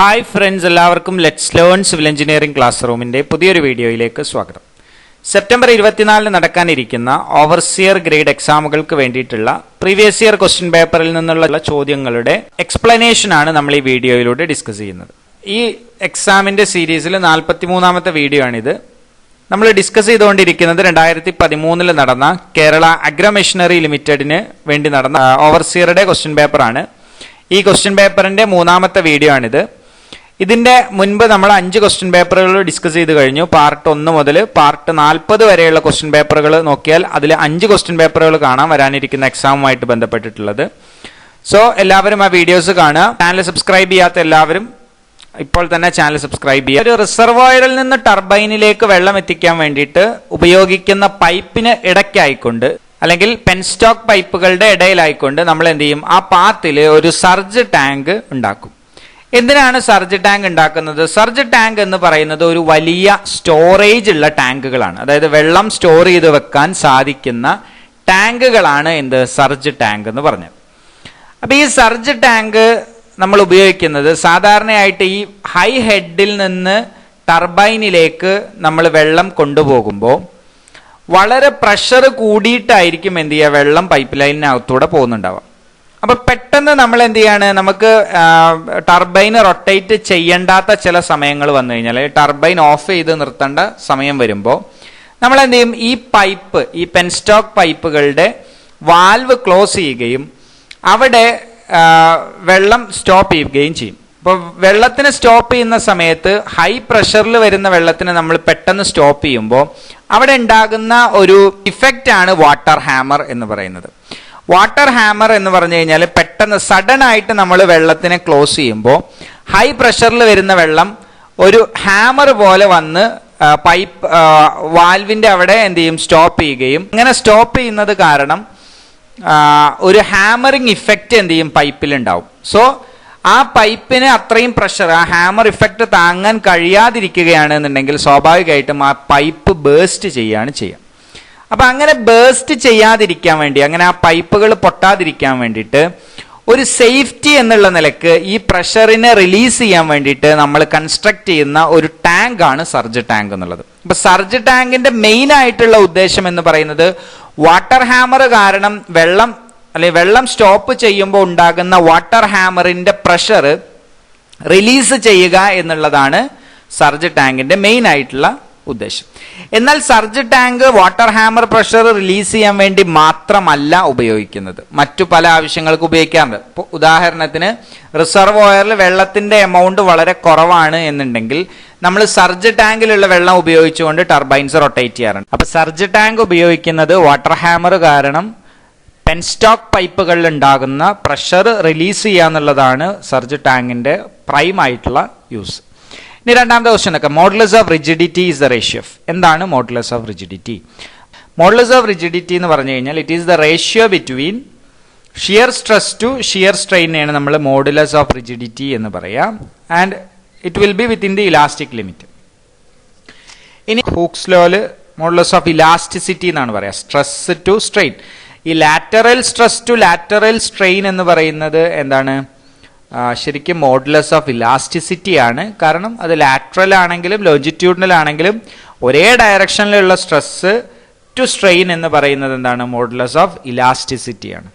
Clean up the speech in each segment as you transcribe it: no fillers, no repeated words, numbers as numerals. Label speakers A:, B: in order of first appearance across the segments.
A: Hi friends, എല്ലാവർക്കും let's learn civil engineering class റൂമിന്റെ പുതിയൊരു വീഡിയോയിലേക്ക് സ്വാഗതം. സെപ്റ്റംബർ 24 നടക്കാനിരിക്കുന്ന ഓവർസിയർ ഗ്രേഡ് എക്സാമുകൾക്ക് വേണ്ടിയിട്ടുള്ള പ്രീവിയസ് ഇയർ ക്വസ്റ്റ്യൻ പേപ്പറിൽ നിന്നുള്ള ചോദ്യങ്ങളുടെ എക്സ്പ്ലനേഷൻ ആണ് നമ്മൾ ഈ വീഡിയോയിലൂടെ ഡിസ്കസ് ചെയ്യുന്നത്. ഈ എക്സാമിന്റെ സീരീസിൽ 43ാമത്തെ വീഡിയോ ആണിത്. നമ്മൾ ഡിസ്കസ് ചെയ്തുകൊണ്ടിരിക്കുന്നത് 2013 നടന്ന കേരള അഗ്രോ മെഷീനറി ലിമിറ്റഡിന് വേണ്ടി നടന്ന ഓവർസിയറുടെ ക്വസ്റ്റ്യൻ പേപ്പറാണ്. ഈ ക്വസ്റ്റ്യൻ പേപ്പറിന്റെ 3ാമത്തെ വീഡിയോ ആണിത്. ഇതിന്റെ മുൻപ് നമ്മൾ 5 ക്വസ്റ്റ്യൻ പേപ്പറുകൾ ഡിസ്കസ് ചെയ്ത് കഴിഞ്ഞു. പാർട്ട് 1 മുതൽ പാർട്ട് 40 വരെയുള്ള ക്വസ്റ്റ്യൻ പേപ്പറുകൾ നോക്കിയാൽ അതിൽ 5 ക്വസ്റ്റ്യൻ പേപ്പറുകൾ കാണാം വരാനിരിക്കുന്ന എക്സാമുമായിട്ട് ബന്ധപ്പെട്ടിട്ടുള്ളത്. സോ എല്ലാവരും ആ വീഡിയോസ് കാണുക. ചാനൽ സബ്സ്ക്രൈബ് ചെയ്യാത്ത എല്ലാവരും ഇപ്പോൾ തന്നെ ചാനൽ സബ്സ്ക്രൈബ് ചെയ്യുക. ഒരു റിസർവോയറിൽ നിന്ന് ടർബൈനിലേക്ക് വെള്ളം എത്തിക്കാൻ വേണ്ടിയിട്ട് ഉപയോഗിക്കുന്ന പൈപ്പിന് ഇടയ്ക്കായിക്കൊണ്ട് അല്ലെങ്കിൽ പെൻസ്റ്റോക്ക് പൈപ്പുകളുടെ ഇടയിലായിക്കൊണ്ട് നമ്മൾ എന്ത് ചെയ്യും, ആ പാത്തിൽ ഒരു സർജ് ടാങ്ക് ഉണ്ടാക്കും. എന്തിനാണ് സർജ് ടാങ്ക് ഉണ്ടാക്കുന്നത്? സർജ് ടാങ്ക് എന്ന് പറയുന്നത് ഒരു വലിയ സ്റ്റോറേജ് ഉള്ള ടാങ്കുകളാണ്. അതായത് വെള്ളം സ്റ്റോർ ചെയ്ത് വെക്കാൻ സാധിക്കുന്ന ടാങ്കുകളാണ് എന്ത്, സർജ് ടാങ്ക് എന്ന് പറഞ്ഞത്. അപ്പൊ ഈ സർജ് ടാങ്ക് നമ്മൾ ഉപയോഗിക്കുന്നത് സാധാരണയായിട്ട് ഈ ഹൈ ഹെഡിൽ നിന്ന് ടർബൈനിലേക്ക് നമ്മൾ വെള്ളം കൊണ്ടുപോകുമ്പോൾ വളരെ പ്രഷർ കൂടിയിട്ടായിരിക്കും എന്ത് ചെയ്യുക, വെള്ളം പൈപ്പ് ലൈനിനകത്തൂടെ പോകുന്നുണ്ടാവുക. അപ്പൊ പെട്ടെന്ന് നമ്മൾ എന്ത് ചെയ്യാണ്, നമുക്ക് ടർബൈൻ റൊട്ടേറ്റ് ചെയ്യേണ്ടാത്ത ചില സമയങ്ങൾ വന്നു കഴിഞ്ഞാൽ, ടർബൈൻ ഓഫ് ചെയ്ത് നിർത്തേണ്ട സമയം വരുമ്പോൾ നമ്മൾ എന്ത് ചെയ്യും, ഈ പൈപ്പ്, ഈ പെൻസ്റ്റോക്ക് പൈപ്പുകളുടെ വാൽവ് ക്ലോസ് ചെയ്യുകയും അവിടെ വെള്ളം സ്റ്റോപ്പ് ചെയ്യുകയും ചെയ്യും. അപ്പോൾ വെള്ളത്തിന് സ്റ്റോപ്പ് ചെയ്യുന്ന സമയത്ത് ഹൈ പ്രഷറിൽ വരുന്ന വെള്ളത്തിന് നമ്മൾ പെട്ടെന്ന് സ്റ്റോപ്പ് ചെയ്യുമ്പോൾ അവിടെ ഉണ്ടാകുന്ന ഒരു ഇഫക്റ്റ് ആണ് വാട്ടർ ഹാമർ എന്ന് പറയുന്നത്. വാട്ടർ ഹാമർ എന്ന് പറഞ്ഞു കഴിഞ്ഞാൽ പെട്ടെന്ന് സഡൻ ആയിട്ട് നമ്മൾ വെള്ളത്തിനെ ക്ലോസ് ചെയ്യുമ്പോൾ ഹൈ പ്രഷറിൽ വരുന്ന വെള്ളം ഒരു ഹാമർ പോലെ വന്ന് പൈപ്പ് വാൽവിന്റെ അവിടെ എന്ത് ചെയ്യും, സ്റ്റോപ്പ് ചെയ്യുകയും, ഇങ്ങനെ സ്റ്റോപ്പ് ചെയ്യുന്നത് കാരണം ഒരു ഹാമറിങ് ഇഫക്റ്റ് എന്ത് ചെയ്യും, പൈപ്പിൽ ഉണ്ടാവും. സോ ആ പൈപ്പിന് അത്രയും പ്രഷർ, ആ ഹാമർ ഇഫക്റ്റ് താങ്ങാൻ കഴിയാതിരിക്കുകയാണ് എന്നുണ്ടെങ്കിൽ സ്വാഭാവികമായിട്ടും ആ പൈപ്പ് ബേസ്റ്റ് ചെയ്യുകയാണ് ചെയ്യുക. അപ്പൊ അങ്ങനെ ബേസ്റ്റ് ചെയ്യാതിരിക്കാൻ വേണ്ടി, അങ്ങനെ ആ പൈപ്പുകൾ പൊട്ടാതിരിക്കാൻ വേണ്ടിയിട്ട് ഒരു സേഫ്റ്റി എന്നുള്ള നിലക്ക് ഈ പ്രഷറിനെ റിലീസ് ചെയ്യാൻ വേണ്ടിയിട്ട് നമ്മൾ കൺസ്ട്രക്ട് ചെയ്യുന്ന ഒരു ടാങ്ക് ആണ് സർജ് ടാങ്ക് എന്നുള്ളത്. അപ്പൊ സർജ് ടാങ്കിന്റെ മെയിൻ ആയിട്ടുള്ള ഉദ്ദേശം എന്ന് പറയുന്നത് വാട്ടർ ഹാമർ കാരണം വെള്ളം സ്റ്റോപ്പ് ചെയ്യുമ്പോൾ ഉണ്ടാകുന്ന വാട്ടർ ഹാമറിന്റെ പ്രഷർ റിലീസ് ചെയ്യുക എന്നുള്ളതാണ് സർജ് ടാങ്കിന്റെ മെയിൻ ആയിട്ടുള്ള ഉദ്ദേശം. എന്നാൽ surge tank water hammer pressure release ചെയ്യാൻ വേണ്ടി മാത്രമല്ല ഉപയോഗിക്കുന്നത്, മറ്റു പല ആവശ്യങ്ങൾക്ക് ഉപയോഗിക്കാറുണ്ട്. ഇപ്പോൾ ഉദാഹരണത്തിന് റിസർവോയറിൽ വെള്ളത്തിന്റെ എമൗണ്ട് വളരെ കുറവാണ് എന്നുണ്ടെങ്കിൽ നമ്മൾ സർജ് ടാങ്കിലുള്ള വെള്ളം ഉപയോഗിച്ചുകൊണ്ട് ടർബൈൻസ് റൊട്ടേറ്റ് ചെയ്യാറുണ്ട്. അപ്പൊ സർജ് ടാങ്ക് ഉപയോഗിക്കുന്നത് വാട്ടർ ഹാമർ കാരണം പെൻസ്റ്റോക്ക് പൈപ്പുകളിൽ ഉണ്ടാകുന്ന പ്രഷർ റിലീസ് ചെയ്യാന്നുള്ളതാണ് സർജ് ടാങ്കിന്റെ പ്രൈം ആയിട്ടുള്ള യൂസ്. ഇനി രണ്ടാമത്തെ ക്വസ്റ്റ്യൻ ഒക്കെ, modulus of rigidity is the ratio of. എന്താണ് modulus of rigidity? Modulus of rigidity എന്ന് പറഞ്ഞു കഴിഞ്ഞാൽ it is the ratio between shear stress to shear സ്ട്രെയിനെയാണ് നമ്മൾ മോഡുലസ് ഓഫ് റിജിഡിറ്റി എന്ന് പറയാം. And it will be within the elastic limit. ഇനി Hooke's ലോയില് മോഡുലസ് ഓഫ് ഇലാസ്റ്റിസിറ്റി എന്നാണ് പറയാം, സ്ട്രെസ് ടു സ്ട്രെയിൻ. ഈ lateral stress to lateral strain എന്ന് പറയുന്നത് എന്താണ്, ശരിക്കും മോഡുലസ് ഓഫ് ഇലാസ്റ്റിസിറ്റി ആണ്. കാരണം അത് ലാറ്ററൽ ആണെങ്കിലും ലോഞ്ചിറ്റ്യൂഡിനൽ ആണെങ്കിലും ഒരേ ഡയറക്ഷനിലുള്ള സ്ട്രെസ് ടു സ്ട്രെയിൻ എന്ന് പറയുന്നത് എന്താണ്, മോഡുലസ് ഓഫ് ഇലാസ്റ്റിസിറ്റി ആണ്.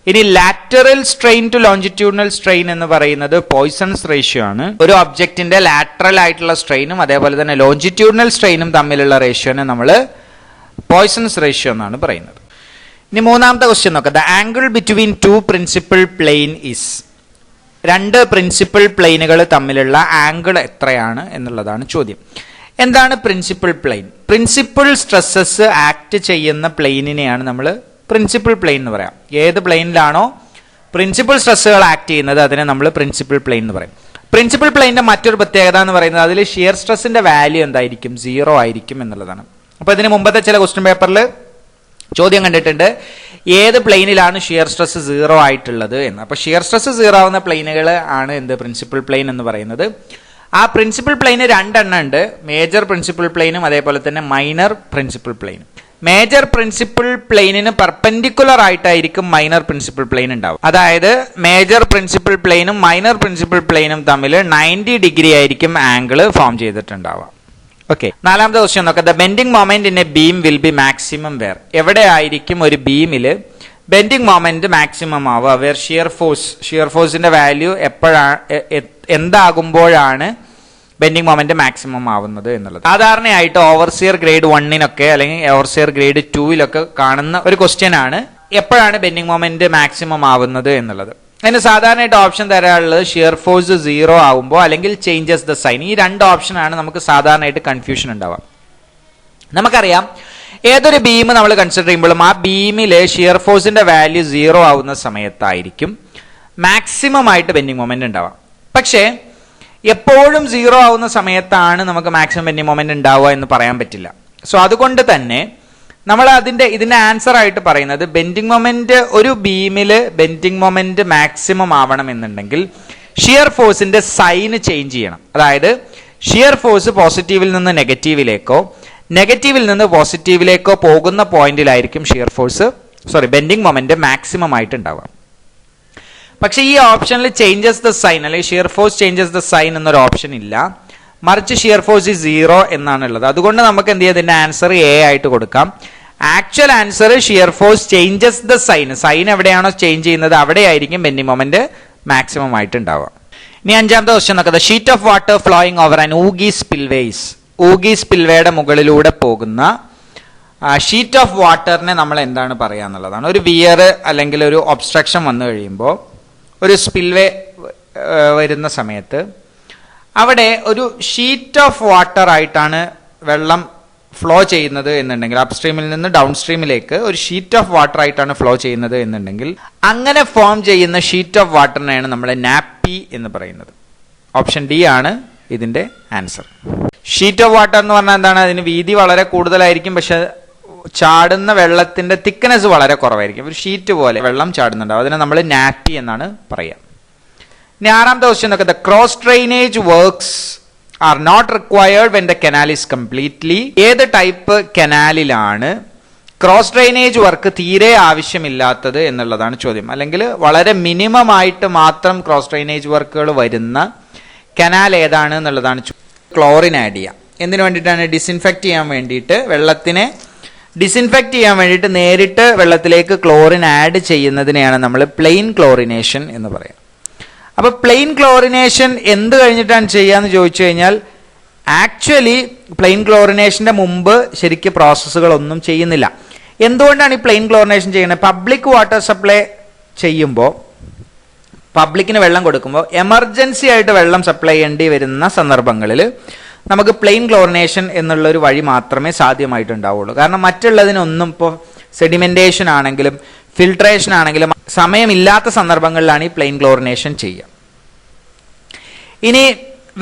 A: ഇനി lateral strain to longitudinal strain എന്ന് പറയുന്നത് പോയ്സൺസ് റേഷ്യോ ആണ്. ഒരു ഒബ്ജക്റ്റിന്റെ ലാറ്ററൽ ആയിട്ടുള്ള സ്ട്രെയിനും അതേപോലെ തന്നെ ലോഞ്ചിറ്റ്യൂഡിനൽ സ്ട്രെയിനും തമ്മിലുള്ള റേഷ്യോനെ നമ്മൾ പോയ്സൺസ് റേഷ്യോ എന്നാണ് പറയുന്നത്. ഇനി മൂന്നാമത്തെ ക്വസ്റ്റ്യൻ നോക്കാം, the angle between two principal plain is. രണ്ട് പ്രിൻസിപ്പൽ പ്ലെയിനുകൾ തമ്മിലുള്ള ആംഗിൾ എത്രയാണ് എന്നുള്ളതാണ് ചോദ്യം. എന്താണ് principal plain? Principal stresses act ചെയ്യുന്ന പ്ലെയിനിനെയാണ് നമ്മൾ പ്രിൻസിപ്പൽ പ്ലെയിൻ എന്ന് പറയാം. ഏത് പ്ലെയിനിലാണോ പ്രിൻസിപ്പൽ സ്ട്രെസ്സുകൾ ആക്ട് ചെയ്യുന്നത് അതിനെ നമ്മൾ പ്രിൻസിപ്പൽ പ്ലെയിൻ എന്ന് പറയും. പ്രിൻസിപ്പൽ പ്ലെയിന്റെ മറ്റൊരു പ്രത്യേകത എന്ന് പറയുന്നത് അതിൽ ഷിയർ സ്ട്രെസ്സിന്റെ വാല്യൂ എന്തായിരിക്കും, 0 ആയിരിക്കും എന്നുള്ളതാണ്. അപ്പൊ ഇതിന് മുമ്പത്തെ ചില ക്വസ്റ്റ്യൻ പേപ്പറിൽ ചോദ്യം കണ്ടിട്ടുണ്ട്, ഏത് പ്ലെയിനിലാണ് ഷിയർ സ്ട്രെസ് 0 ആയിട്ടുള്ളത് എന്ന്. അപ്പൊ ഷിയർ സ്ട്രെസ് 0 ആവുന്ന പ്ലെയിനുകൾ ആണ് എന്ത്, പ്രിൻസിപ്പൽ പ്ലെയിൻ എന്ന് പറയുന്നത്. ആ പ്രിൻസിപ്പൽ പ്ലെയിന് 2 എണ്ണം ഉണ്ട്, മേജർ പ്രിൻസിപ്പൽ പ്ലെയിനും അതേപോലെ തന്നെ മൈനർ പ്രിൻസിപ്പൽ പ്ലെയിനും. മേജർ പ്രിൻസിപ്പൽ പ്ലെയിനിന് പെർപെൻഡിക്കുലർ ആയിട്ടായിരിക്കും മൈനർ പ്രിൻസിപ്പൽ പ്ലെയിൻ ഉണ്ടാവും. അതായത് മേജർ പ്രിൻസിപ്പൽ പ്ലെയിനും മൈനർ പ്രിൻസിപ്പൽ പ്ലെയിനും തമ്മിൽ 90 ഡിഗ്രി ആയിരിക്കും ആംഗിൾ ഫോം ചെയ്തിട്ടുണ്ടാവുക. ഓക്കെ, നാലാമത്തെ ക്വസ്റ്റ്യൻ നോക്കാം. The bending moment in a beam will be maximum where. എവിടെ ആയിരിക്കും ഒരു ബീമില് ബെൻഡിങ് മൊമെന്റ് മാക്സിമം ആവുക? വേർ ഷിയർ ഫോഴ്സിന്റെ വാല്യൂ എന്താകുമ്പോഴാണ് ബെൻഡിങ് മൊമെന്റ് മാക്സിമം ആവുന്നത് എന്നുള്ളത്. സാധാരണയായിട്ട് ഓവർസിയർ ഗ്രേഡ് 1 അല്ലെങ്കിൽ ഓവർസിയർ ഗ്രേഡ് 2 കാണുന്ന ഒരു ക്വസ്റ്റ്യൻ ആണ് എപ്പോഴാണ് ബെൻഡിങ് മൊമെന്റ് മാക്സിമം ആവുന്നത് എന്നുള്ളത്. അതിന് സാധാരണയായിട്ട് ഓപ്ഷൻ തരാനുള്ളത് ഷിയർ ഫോഴ്സ് 0 ആവുമ്പോൾ അല്ലെങ്കിൽ ചേഞ്ചസ് ദ സൈൻ. ഈ 2 ഓപ്ഷനാണ് നമുക്ക് സാധാരണയായിട്ട് കൺഫ്യൂഷൻ ഉണ്ടാവുക. നമുക്കറിയാം ഏതൊരു ബീം നമ്മൾ കൺസിഡർ ചെയ്യുമ്പോഴും ആ ബീമിലെ ഷിയർ ഫോഴ്സിന്റെ വാല്യൂ 0 ആവുന്ന സമയത്തായിരിക്കും മാക്സിമം ആയിട്ട് ബെൻഡിങ് മൊമെന്റ് ഉണ്ടാവുക. പക്ഷേ എപ്പോഴും 0 ആവുന്ന സമയത്താണ് നമുക്ക് മാക്സിമം ബെൻഡിങ് മൊമെന്റ് ഉണ്ടാവുക എന്ന് പറയാൻ പറ്റില്ല. സോ അതുകൊണ്ട് തന്നെ നമ്മൾ ഇതിന്റെ ആൻസർ ആയിട്ട് പറയുന്നത് ബെൻഡിങ് മൊമെന്റ്, ഒരു ബീമില് ബെൻഡിങ് മൊമെന്റ് മാക്സിമം ആവണം എന്നുണ്ടെങ്കിൽ ഷിയർ ഫോഴ്സിന്റെ സൈന് ചേഞ്ച് ചെയ്യണം. അതായത് ഷിയർ ഫോഴ്സ് പോസിറ്റീവിൽ നിന്ന് നെഗറ്റീവിലേക്കോ നെഗറ്റീവിൽ നിന്ന് പോസിറ്റീവിലേക്കോ പോകുന്ന പോയിന്റിലായിരിക്കും ബെൻഡിങ് മൊമെന്റ് മാക്സിമം ആയിട്ട് ഉണ്ടാവുക. പക്ഷെ ഈ ഓപ്ഷനിൽ ചേഞ്ചസ് ദ സൈൻ അല്ലെങ്കിൽ shear force changes the sign എന്നൊരു ഓപ്ഷൻ ഇല്ല, മറിച്ച് ഷിയർ ഫോഴ്സ് 0 എന്നാണ് ഉള്ളത്. അതുകൊണ്ട് നമുക്ക് എന്ത് ചെയ്യാം, ഇതിന്റെ ആൻസർ എ ആയിട്ട് കൊടുക്കാം. Actual answer shear force changes the sign എവിടെയാണോ ചേഞ്ച് ചെയ്യുന്നത് അവിടെയായിരിക്കും ബെൻഡിങ് മൊമെന്റ് മാക്സിമം ആയിട്ട് ഉണ്ടാവുക. ഇനി അഞ്ചാമത്തെ ക്വസ്റ്റ്യൻ നോക്കാം. Sheet of water flowing over an ogee spillways. Ogee സ്പിൽവേയുടെ മുകളിലൂടെ പോകുന്ന ഷീറ്റ് ഓഫ് വാട്ടറിനെ നമ്മൾ എന്താണ് പറയുക എന്നുള്ളതാണ്. ഒരു വിയർ അല്ലെങ്കിൽ ഒരു ഒബ്സ്ട്രക്ഷൻ വന്നു കഴിയുമ്പോൾ ഒരു സ്പിൽവേ വരുന്ന സമയത്ത് അവിടെ ഒരു ഷീറ്റ് ഓഫ് വാട്ടർ ആയിട്ടാണ് വെള്ളം ഫ്ലോ ചെയ്യുന്നത് എന്നുണ്ടെങ്കിൽ, അപ് സ്ട്രീമിൽ നിന്ന് ഡൗൺ സ്ട്രീമിലേക്ക് ഒരു ഷീറ്റ് ഓഫ് വാട്ടർ ആയിട്ടാണ് ഫ്ലോ ചെയ്യുന്നത് എന്നുണ്ടെങ്കിൽ അങ്ങനെ ഫോം ചെയ്യുന്ന ഷീറ്റ് ഓഫ് വാട്ടറിനെയാണ് നമ്മൾ നാപ്പി എന്ന് പറയുന്നത്. ഓപ്ഷൻ ഡി ആണ് ഇതിന്റെ ആൻസർ. ഷീറ്റ് ഓഫ് വാട്ടർ എന്ന് പറഞ്ഞാൽ എന്താണ്? അതിന് വീതി വളരെ കൂടുതലായിരിക്കും, പക്ഷെ ചാടുന്ന വെള്ളത്തിന്റെ തിക്നെസ് വളരെ കുറവായിരിക്കും. ഒരു ഷീറ്റ് പോലെ വെള്ളം ചാടുന്നുണ്ടാവും. അതിനെ നമ്മൾ നാപ്പി എന്നാണ് പറയുക. ഇനി ആറാമത്തെ ക്വസ്റ്റ്യൻ നോക്കാം. The cross drainage works are not required when the canal is completely. ഏത് ടൈപ്പ് കനാലിലാണ് ക്രോസ് ഡ്രെയിനേജ് വർക്ക് തീരെ ആവശ്യമില്ലാത്തത് എന്നുള്ളതാണ് ചോദ്യം. അല്ലെങ്കിൽ വളരെ മിനിമം ആയിട്ട് മാത്രം ക്രോസ് ഡ്രെയിനേജ് വർക്കുകൾ വരുന്ന കനാൽ ഏതാണ് എന്നുള്ളതാണ്. ക്ലോറിൻ ആഡ് ചെയ്യാം. എന്തിനു വേണ്ടിയിട്ടാണ്? ഡിസിൻഫെക്ട് ചെയ്യാൻ വേണ്ടിയിട്ട്, വെള്ളത്തിനെ ഡിസിൻഫെക്ട് ചെയ്യാൻ വേണ്ടിയിട്ട് നേരിട്ട് വെള്ളത്തിലേക്ക് ക്ലോറിൻ ആഡ് ചെയ്യുന്നതിനെയാണ് നമ്മൾ പ്ലെയിൻ ക്ലോറിനേഷൻ എന്ന് പറയാം. അപ്പൊ പ്ലെയിൻ ക്ലോറിനേഷൻ എന്ത് കഴിഞ്ഞിട്ടാണ് ചെയ്യാന്ന് ചോദിച്ചു കഴിഞ്ഞാൽ ആക്ച്വലി പ്ലെയിൻ ക്ലോറിനേഷന്റെ മുമ്പ് ശരിക്കും പ്രോസസ്സുകളൊന്നും ചെയ്യുന്നില്ല. എന്തുകൊണ്ടാണ് ഈ പ്ലെയിൻ ക്ലോറിനേഷൻ ചെയ്യുന്നത്? പബ്ലിക് വാട്ടർ സപ്ലൈ ചെയ്യുമ്പോൾ, പബ്ലിക്കിന് വെള്ളം കൊടുക്കുമ്പോൾ എമർജൻസി ആയിട്ട് വെള്ളം സപ്ലൈ ചെയ്യേണ്ടി വരുന്ന സന്ദർഭങ്ങളിൽ നമുക്ക് പ്ലെയിൻ ക്ലോറിനേഷൻ എന്നുള്ള ഒരു വഴി മാത്രമേ സാധ്യമായിട്ടുണ്ടാവുള്ളൂ. കാരണം മറ്റുള്ളതിനൊന്നും ഇപ്പോൾ സെഡിമെന്റേഷൻ ആണെങ്കിലും ഫിൽട്രേഷൻ ആണെങ്കിലും സമയമില്ലാത്ത സന്ദർഭങ്ങളിലാണ് ഈ പ്ലെയിൻ ക്ലോറിനേഷൻ ചെയ്യുക. ഇനി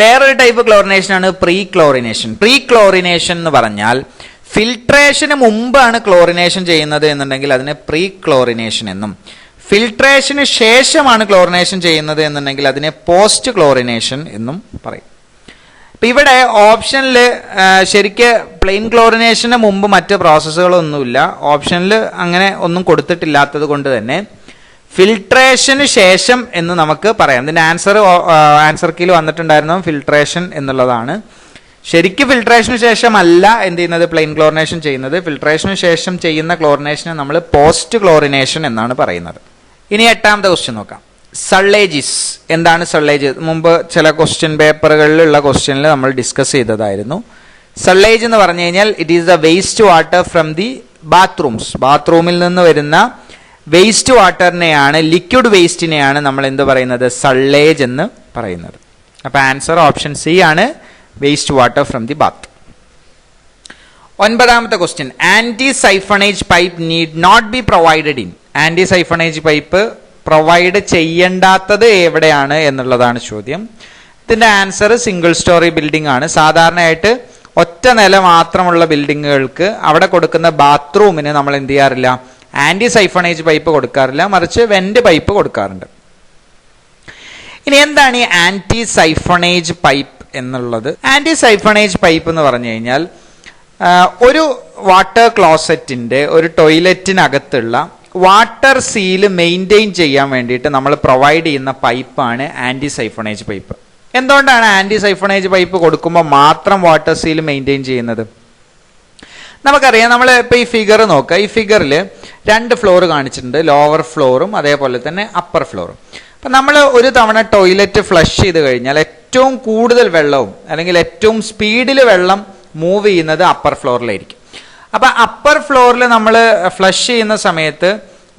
A: വേറൊരു ടൈപ്പ് ക്ലോറിനേഷനാണ് പ്രീ ക്ലോറിനേഷൻ. പ്രീ ക്ലോറിനേഷൻ എന്ന് പറഞ്ഞാൽ ഫിൽട്രേഷന് മുമ്പാണ് ക്ലോറിനേഷൻ ചെയ്യുന്നത് എന്നുണ്ടെങ്കിൽ അതിനെ പ്രീ ക്ലോറിനേഷൻ എന്നും, ഫിൽട്രേഷന് ശേഷമാണ് ക്ലോറിനേഷൻ ചെയ്യുന്നത് എന്നുണ്ടെങ്കിൽ അതിനെ പോസ്റ്റ് ക്ലോറിനേഷൻ എന്നും പറയും. ഇപ്പം ഇവിടെ ഓപ്ഷനിൽ ശരിക്ക് പ്ലെയിൻ ക്ലോറിനേഷന് മുമ്പ് മറ്റ് പ്രോസസ്സുകളൊന്നുമില്ല. ഓപ്ഷനിൽ അങ്ങനെ ഒന്നും കൊടുത്തിട്ടില്ലാത്തത് കൊണ്ട് തന്നെ ഫിൽട്രേഷന് ശേഷം എന്ന് നമുക്ക് പറയാം. ഇതിൻ്റെ ആൻസർ കീയിൽ വന്നിട്ടുണ്ടായിരുന്നു ഫിൽട്രേഷൻ എന്നുള്ളതാണ്. ശരിക്കും ഫിൽട്രേഷന് ശേഷം അല്ല എന്ത് ചെയ്യുന്നത്, പ്ലെയിൻ ക്ലോറിനേഷൻ ചെയ്യുന്നത്. ഫിൽട്രേഷന് ശേഷം ചെയ്യുന്ന ക്ലോറിനേഷനെ നമ്മൾ പോസ്റ്റ് ക്ലോറിനേഷൻ എന്നാണ് പറയുന്നത്. ഇനി എട്ടാമത്തെ ക്വസ്റ്റ്യൻ നോക്കാം. സള്ളേജിസ്. എന്താണ് സള്ളേജ്? മുമ്പ് ചില ക്വസ്റ്റ്യൻ പേപ്പറുകളിലുള്ള ക്വസ്റ്റ്യനിൽ നമ്മൾ ഡിസ്കസ് ചെയ്തതായിരുന്നു. സള്ളേജ് എന്ന് പറഞ്ഞു കഴിഞ്ഞാൽ it is the waste water from the bathrooms. ബാത്റൂമിൽ നിന്ന് വരുന്ന വേസ്റ്റ് വാട്ടറിനെയാണ്, ലിക്വിഡ് വേസ്റ്റിനെയാണ് നമ്മൾ എന്ത് പറയുന്നത്, സള്ളേജ് എന്ന് പറയുന്നത്. അപ്പൊ ആൻസർ ഓപ്ഷൻ സി ആണ്, waste water from the bath. ഒൻപതാമത്തെ question. Anti siphonage pipe need not be provided in. Anti siphonage pipe provide ചെയ്യേണ്ടാത്തത് എവിടെയാണ് എന്നുള്ളതാണ് ചോദ്യം. ഇതിന്റെ ആൻസർ സിംഗിൾ സ്റ്റോറി ബിൽഡിംഗ് ആണ്. സാധാരണയായിട്ട് ഒറ്റ നില മാത്രമുള്ള ബിൽഡിങ്ങുകൾക്ക് അവിടെ കൊടുക്കുന്ന ബാത്റൂമിന് നമ്മൾ എന്ത് ചെയ്യാറില്ല, ആന്റി സൈഫണേജ് പൈപ്പ് കൊടുക്കാറില്ല, മറിച്ച് വെന്റ് പൈപ്പ് കൊടുക്കാറുണ്ട്. ഇനി എന്താണ് ഈ ആന്റി സൈഫണേജ് പൈപ്പ് എന്നുള്ളത്? ആന്റി സൈഫണേജ് പൈപ്പ് എന്ന് പറഞ്ഞു കഴിഞ്ഞാൽ ഒരു വാട്ടർ ക്ലോസറ്റിൻ്റെ ഒരു ടോയ്ലറ്റിനകത്തുള്ള വാട്ടർ സീല് മെയിൻറ്റെയിൻ ചെയ്യാൻ വേണ്ടിയിട്ട് നമ്മൾ പ്രൊവൈഡ് ചെയ്യുന്ന പൈപ്പാണ് ആൻറ്റി സൈഫണേജ് പൈപ്പ്. എന്തുകൊണ്ടാണ് ആൻറ്റി സൈഫണേജ് പൈപ്പ് കൊടുക്കുമ്പോൾ മാത്രം വാട്ടർ സീൽ മെയിൻറ്റെയിൻ ചെയ്യുന്നത്? നമുക്കറിയാം, നമ്മൾ ഇപ്പോൾ ഈ ഫിഗർ നോക്കുക. ഈ ഫിഗറിൽ 2 ഫ്ലോർ കാണിച്ചിട്ടുണ്ട്, ലോവർ ഫ്ലോറും അതേപോലെ തന്നെ അപ്പർ ഫ്ലോറും. അപ്പം നമ്മൾ ഒരു തവണ ടോയ്ലറ്റ് ഫ്ലഷ് ചെയ്ത് കഴിഞ്ഞാൽ ഏറ്റവും കൂടുതൽ വെള്ളവും അല്ലെങ്കിൽ ഏറ്റവും സ്പീഡിൽ വെള്ളം മൂവ് ചെയ്യുന്നത് അപ്പർ ഫ്ലോറിലായിരിക്കും. അപ്പം അപ്പർ ഫ്ലോറിൽ നമ്മൾ ഫ്ലഷ് ചെയ്യുന്ന സമയത്ത്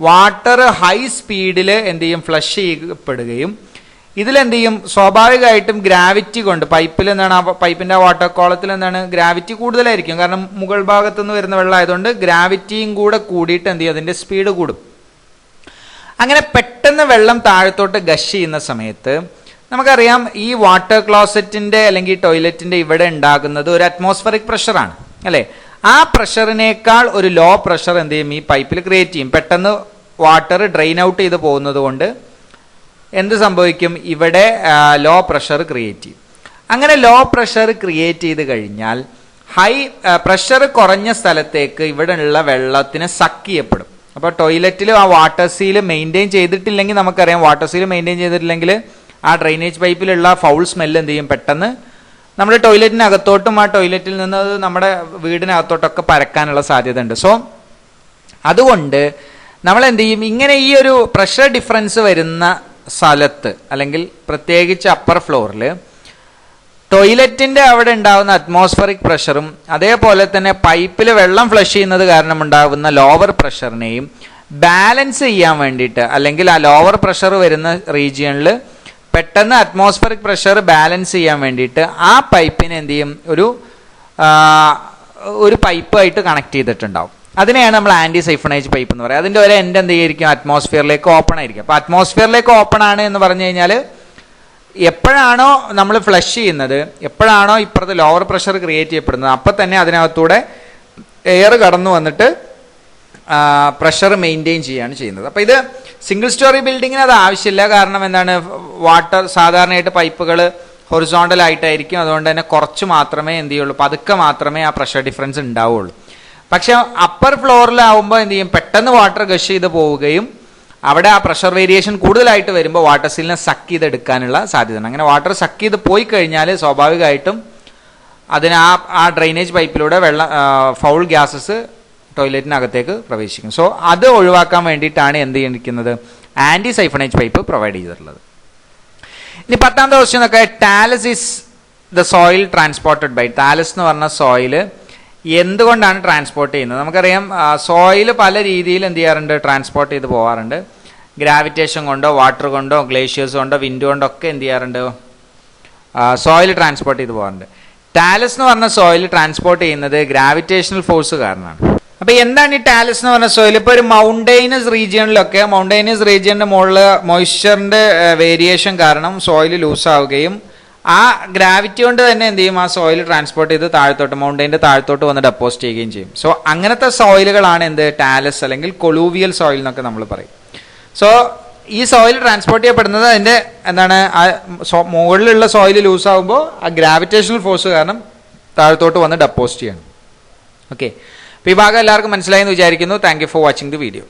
A: വാട്ടർ ഹൈ സ്പീഡിൽ എന്ത് ചെയ്യും, ഫ്ലഷ് ചെയ്യപ്പെടുകയും ഇതിലെന്ത് ചെയ്യും, സ്വാഭാവികമായിട്ടും ഗ്രാവിറ്റി കൊണ്ട് പൈപ്പിൽ എന്താണ്, ആ പൈപ്പിൻ്റെ വാട്ടർ കോളത്തിൽ എന്താണ് ഗ്രാവിറ്റി കൂടുതലായിരിക്കും. കാരണം മുകൾ ഭാഗത്തു നിന്ന് വരുന്ന വെള്ളം ആയതുകൊണ്ട് ഗ്രാവിറ്റിയും കൂടെ കൂടിയിട്ട് എന്ത് ചെയ്യും, അതിൻ്റെ സ്പീഡ് കൂടും. അങ്ങനെ പെട്ടെന്ന് വെള്ളം താഴത്തോട്ട് ഗഷ് ചെയ്യുന്ന സമയത്ത് നമുക്കറിയാം, ഈ വാട്ടർ ക്ലോസറ്റിൻ്റെ അല്ലെങ്കിൽ ടോയ്ലറ്റിൻ്റെ ഇവിടെ ഉണ്ടാകുന്നത് ഒരു അറ്റ്മോസ്ഫറിക് പ്രഷറാണ് അല്ലേ. ആ പ്രഷറിനേക്കാൾ ഒരു ലോ പ്രഷർ എന്ത് ചെയ്യും, ഈ പൈപ്പിൽ ക്രിയേറ്റ് ചെയ്യും. പെട്ടെന്ന് വാട്ടർ ഡ്രെയിൻ ഔട്ട് ചെയ്ത് പോകുന്നത് കൊണ്ട് എന്ത് സംഭവിക്കും, ഇവിടെ ലോ പ്രഷർ ക്രിയേറ്റ് ചെയ്യും. അങ്ങനെ ലോ പ്രഷർ ക്രിയേറ്റ് ചെയ്ത് കഴിഞ്ഞാൽ ഹൈ പ്രഷർ കുറഞ്ഞ സ്ഥലത്തേക്ക് ഇവിടെ ഉള്ള വെള്ളത്തിന് സക്ക് ചെയ്യപ്പെടും. അപ്പോൾ ടോയ്ലറ്റിൽ ആ വാട്ടർ സീല് മെയിൻറ്റെയിൻ ചെയ്തിട്ടില്ലെങ്കിൽ, നമുക്കറിയാം വാട്ടർ സീല് മെയിൻറ്റെയിൻ ചെയ്തിട്ടില്ലെങ്കിൽ ആ ഡ്രെയിനേജ് പൈപ്പിലുള്ള ഫൗൾ സ്മെല്ല് എന്ത് ചെയ്യും, പെട്ടെന്ന് നമ്മുടെ ടോയ്ലറ്റിനകത്തോട്ടും ആ ടോയ്ലറ്റിൽ നിന്ന് നമ്മുടെ വീടിനകത്തോട്ടൊക്കെ പരക്കാനുള്ള സാധ്യത ഉണ്ട്. സോ അതുകൊണ്ട് നമ്മൾ എന്ത് ചെയ്യും, ഇങ്ങനെ ഈ ഒരു പ്രഷർ ഡിഫറൻസ് വരുന്ന സ്ഥലത്ത് അല്ലെങ്കിൽ പ്രത്യേകിച്ച് അപ്പർ ഫ്ലോറിൽ ടോയ്ലറ്റിൻ്റെ അവിടെ ഉണ്ടാകുന്ന അറ്റ്മോസ്ഫറിക് പ്രഷറും അതേപോലെ തന്നെ പൈപ്പിൽ വെള്ളം ഫ്ലഷ് ചെയ്യുന്നത് കാരണം ഉണ്ടാകുന്ന ലോവർ പ്രഷറിനെയും ബാലൻസ് ചെയ്യാൻ വേണ്ടിയിട്ട്, അല്ലെങ്കിൽ ആ ലോവർ പ്രഷർ വരുന്ന റീജിയണിൽ പെട്ടെന്ന് അറ്റ്മോസ്ഫറിക് പ്രഷർ ബാലൻസ് ചെയ്യാൻ വേണ്ടിയിട്ട് ആ പൈപ്പിനെ എന്ത് ചെയ്യും, ഒരു പൈപ്പായിട്ട് കണക്ട് ചെയ്തിട്ടുണ്ടാവും. അതിനെയാണ് നമ്മൾ ആൻറ്റി സൈഫണേജ് പൈപ്പ് എന്ന് പറയുക. അതിൻ്റെ ഒരു എൻഡ് എന്ത് ചെയ്തിരിക്കും, അറ്റ്മോസ്ഫിയറിലേക്ക് ഓപ്പൺ ആയിരിക്കും. അപ്പോൾ അറ്റ്മോസ്ഫിയറിലേക്ക് ഓപ്പൺ ആണ് എന്ന് പറഞ്ഞു കഴിഞ്ഞാൽ എപ്പോഴാണോ നമ്മൾ ഫ്ലഷ് ചെയ്യുന്നത്, എപ്പോഴാണോ ഇപ്പുറത്ത് ലോവർ പ്രഷർ ക്രിയേറ്റ് ചെയ്യപ്പെടുന്നത്, അപ്പം തന്നെ അതിനകത്തൂടെ എയർ കടന്നു വന്നിട്ട് പ്രഷർ മെയിൻറ്റെയിൻ ചെയ്യുകയാണ് ചെയ്യുന്നത്. അപ്പോൾ ഇത് സിംഗിൾ സ്റ്റോറി ബിൽഡിങ്ങിന് അത് ആവശ്യമില്ല. കാരണം എന്താണ്, വാട്ടർ സാധാരണയായിട്ട് പൈപ്പുകൾ ഹൊറിസോണ്ടൽ ആയിട്ടായിരിക്കും. അതുകൊണ്ട് തന്നെ കുറച്ച് മാത്രമേ എന്ത് ചെയ്യുള്ളൂ, പതുക്കെ മാത്രമേ ആ പ്രഷർ ഡിഫറൻസ് ഉണ്ടാവുള്ളൂ. പക്ഷെ അപ്പർ ഫ്ലോറിലാവുമ്പോൾ എന്ത് ചെയ്യും, പെട്ടെന്ന് വാട്ടർ ഗഷ് ചെയ്ത് പോവുകയും അവിടെ ആ പ്രഷർ വേരിയേഷൻ കൂടുതലായിട്ട് വരുമ്പോൾ വാട്ടർ സീലിനെ സക്ക് ചെയ്തെടുക്കാനുള്ള സാധ്യതയാണ്. അങ്ങനെ വാട്ടർ സക്ക് ചെയ്ത് പോയി കഴിഞ്ഞാൽ സ്വാഭാവികമായിട്ടും അതിന് ആ ഡ്രെയിനേജ് പൈപ്പിലൂടെ ഫൗൾ ഗ്യാസസ് ടോയ്ലറ്റിനകത്തേക്ക് പ്രവേശിക്കും. സോ അത് ഒഴിവാക്കാൻ വേണ്ടിയിട്ടാണ് എന്ത് ചെയ്തിരിക്കുന്നത്, ആൻറ്റി സൈഫണേജ് പൈപ്പ് പ്രൊവൈഡ് ചെയ്തിട്ടുള്ളത്. ഇനി 10ാമത്തെ question okay, talus is the soil transported by. Talus എന്ന് പറഞ്ഞ സോയില് എന്തുകൊണ്ടാണ് ട്രാൻസ്പോർട്ട് ചെയ്യുന്നത്? നമുക്കറിയാം, സോയിൽ പല രീതിയിൽ എന്ത് ചെയ്യാറുണ്ട്, ട്രാൻസ്പോർട്ട് ചെയ്ത് പോകാറുണ്ട്. ഗ്രാവിറ്റേഷൻ കൊണ്ടോ വാട്ടർ കൊണ്ടോ ഗ്ലേഷ്യേഴ്സ് കൊണ്ടോ വിൻഡ് കൊണ്ടോ ഒക്കെ എന്ത് ചെയ്യാറുണ്ട്, സോയിൽ ട്രാൻസ്പോർട്ട് ചെയ്ത് പോകാറുണ്ട്. ടാലസ് എന്ന് പറഞ്ഞ സോയിൽ ട്രാൻസ്പോർട്ട് ചെയ്യുന്നത് ഗ്രാവിറ്റേഷണൽ ഫോഴ്സ് കാരണമാണ്. അപ്പോൾ എന്താണ് ഈ ടാലസ് എന്ന് പറഞ്ഞ സോയിൽ? ഇപ്പോൾ ഒരു മൗണ്ടൈനസ് റീജിയണിലൊക്കെ മൗണ്ടൈനസ് റീജിയണിൻ്റെ മുകളിൽ മോയ്സ്ചറിൻ്റെ വേരിയേഷൻ കാരണം സോയിൽ ലൂസ് ആവുകയും ആ ഗ്രാവിറ്റി കൊണ്ട് തന്നെ എന്ത് ചെയ്യും, ആ സോയിൽ ട്രാൻസ്പോർട്ട് ചെയ്ത് താഴത്തോട്ട് മൗണ്ടൈൻ്റെ താഴത്തോട്ട് വന്ന് ഡെപ്പോസിറ്റ് ചെയ്യുകയും ചെയ്യും. സോ അങ്ങനത്തെ സോയിലുകളാണ് എന്ത്, ടാലസ് അല്ലെങ്കിൽ കൊളൂവിയൽ സോയിൽ എന്നൊക്കെ നമ്മൾ പറയും. സോ ഈ സോയിൽ ട്രാൻസ്പോർട്ട് ചെയ്യപ്പെടുന്നത് അതിൻ്റെ എന്താണ്, ആ മുകളിലുള്ള സോയിൽ ലൂസ് ആകുമ്പോൾ ആ ഗ്രാവിറ്റേഷണൽ ഫോഴ്സ് കാരണം താഴത്തോട്ട് വന്ന് ഡെപ്പോസിറ്റ് ചെയ്യണം. ഓക്കെ, അപ്പോൾ ഈ ഭാഗം എല്ലാവർക്കും മനസ്സിലായെന്ന് വിചാരിക്കുന്നു. Thank you for watching the video.